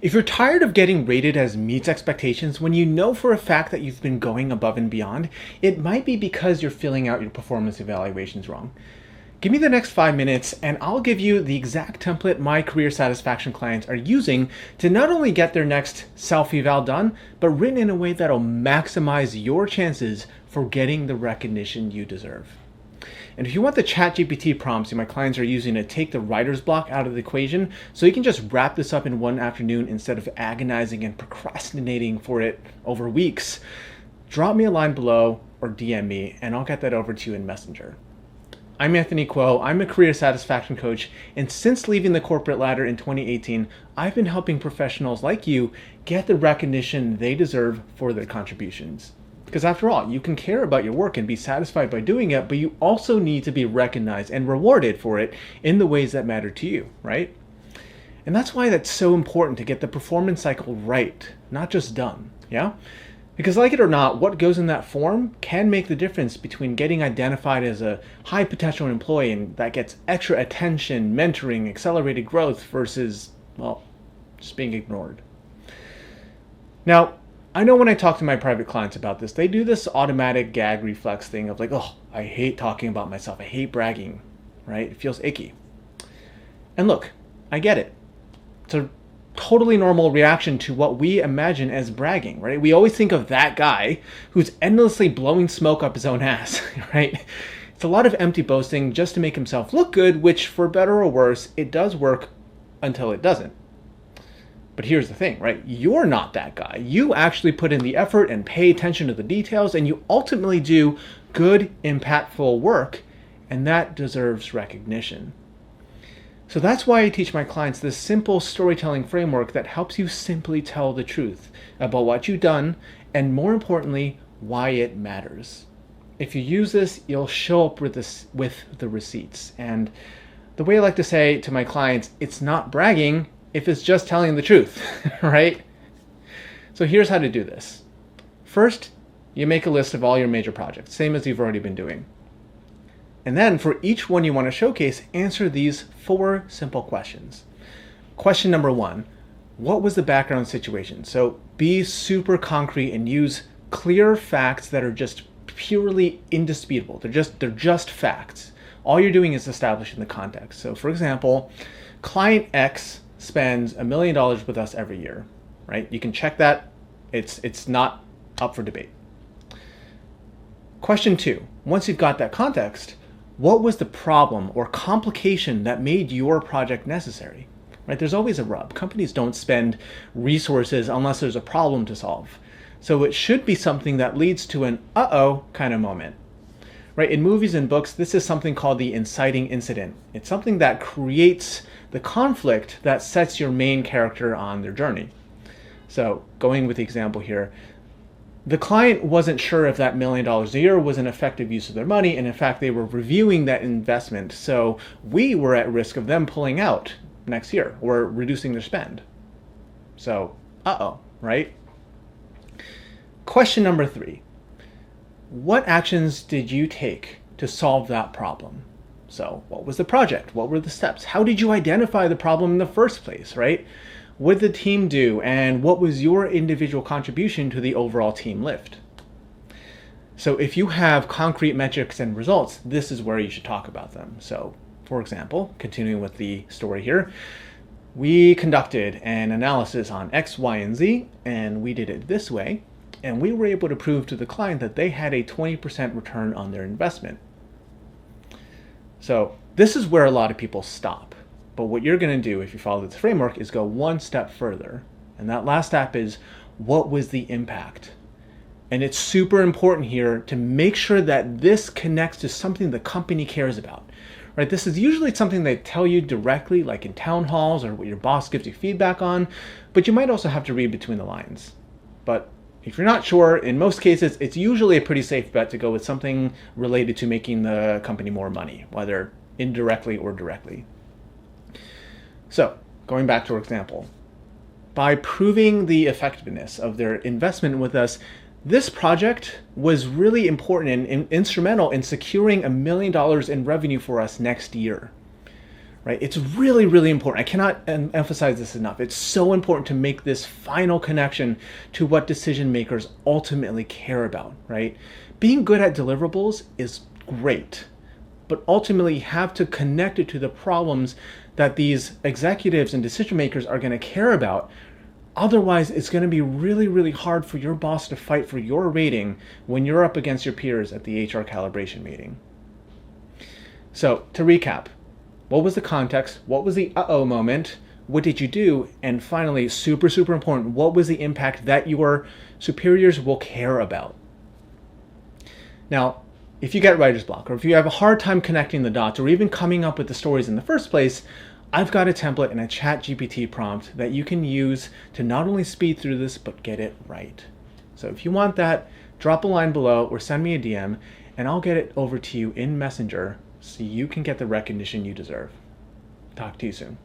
If you're tired of getting rated as meets expectations when you know for a fact that you've been going above and beyond, it might be because you're filling out your performance evaluations wrong. Give me the next 5 minutes and I'll give you the exact template my career satisfaction clients are using to not only get their next self-eval done, but written in a way that'll maximize your chances for getting the recognition you deserve. And if you want the ChatGPT prompts my clients are using to take the writer's block out of the equation, so you can just wrap this up in one afternoon instead of agonizing and procrastinating for it over weeks, drop me a line below or DM me and I'll get that over to you in Messenger. I'm 𝗵𝗂𝗃. I'm a career satisfaction coach, and since leaving the corporate ladder in 2018, I've been helping professionals like you get the recognition they deserve for their contributions. Because after all, you can care about your work and be satisfied by doing it, but you also need to be recognized and rewarded for it in the ways that matter to you, right? And that's why that's so important to get the performance cycle right, not just done, yeah? Because like it or not, what goes in that form can make the difference between getting identified as a high potential employee and that gets extra attention, mentoring, accelerated growth versus, well, just being ignored. Now, I know when I talk to my private clients about this, they do this automatic gag reflex thing of like, oh, I hate talking about myself. I hate bragging, right? It feels icky. And look, I get it. It's a totally normal reaction to what we imagine as bragging, right? We always think of that guy who's endlessly blowing smoke up his own ass, right? It's a lot of empty boasting just to make himself look good, which for better or worse, it does work until it doesn't. But here's the thing, right? You're not that guy. You actually put in the effort and pay attention to the details, and you ultimately do good, impactful work, and that deserves recognition. So that's why I teach my clients this simple storytelling framework that helps you simply tell the truth about what you've done, and more importantly, why it matters. If you use this, you'll show up with the receipts. And the way I like to say to my clients, it's not bragging if it's just telling the truth, right? So here's how to do this. First, you make a list of all your major projects, same as you've already been doing. And then for each one you want to showcase, answer these 4 simple questions. Question number 1, what was the background situation? So be super concrete and use clear facts that are just purely indisputable. They're just facts. All you're doing is establishing the context. So for example, client X spends $1 million with us every year, right? You can check that. It's not up for debate. Question 2, once you've got that context, what was the problem or complication that made your project necessary? Right? There's always a rub. Companies don't spend resources unless there's a problem to solve. So it should be something that leads to an uh-oh kind of moment. Right? In movies and books, this is something called the inciting incident. It's something that creates the conflict that sets your main character on their journey. So going with the example here, the client wasn't sure if that $1 million a year was an effective use of their money, and in fact, they were reviewing that investment, so we were at risk of them pulling out next year or reducing their spend. So, uh-oh, right? Question number 3, what actions did you take to solve that problem? So, what was the project? What were the steps? How did you identify the problem in the first place, right? What did the team do, and what was your individual contribution to the overall team lift? So if you have concrete metrics and results, this is where you should talk about them. So for example, continuing with the story here, we conducted an analysis on X, Y, and Z, and we did it this way, and we were able to prove to the client that they had a 20% return on their investment. So this is where a lot of people stop. But what you're going to do if you follow this framework is go one step further. And that last step is, what was the impact? And it's super important here to make sure that this connects to something the company cares about. Right? This is usually something they tell you directly, like in town halls or what your boss gives you feedback on, but you might also have to read between the lines. But if you're not sure, in most cases, it's usually a pretty safe bet to go with something related to making the company more money, whether indirectly or directly. So, going back to our example, by proving the effectiveness of their investment with us, this project was really important and instrumental in securing $1 million in revenue for us next year. right? It's really, really important. I cannot emphasize this enough. It's so important to make this final connection to what decision makers ultimately care about, right? Being good at deliverables is great, but ultimately you have to connect it to the problems that these executives and decision makers are going to care about. Otherwise, it's going to be really, really hard for your boss to fight for your rating when you're up against your peers at the HR calibration meeting. So to recap, what was the context? What was the uh-oh moment? What did you do? And finally, super, super important, what was the impact that your superiors will care about? Now, if you get writer's block, or if you have a hard time connecting the dots, or even coming up with the stories in the first place, I've got a template and a ChatGPT prompt that you can use to not only speed through this, but get it right. So if you want that, drop a line below or send me a DM, and I'll get it over to you in Messenger so you can get the recognition you deserve. Talk to you soon.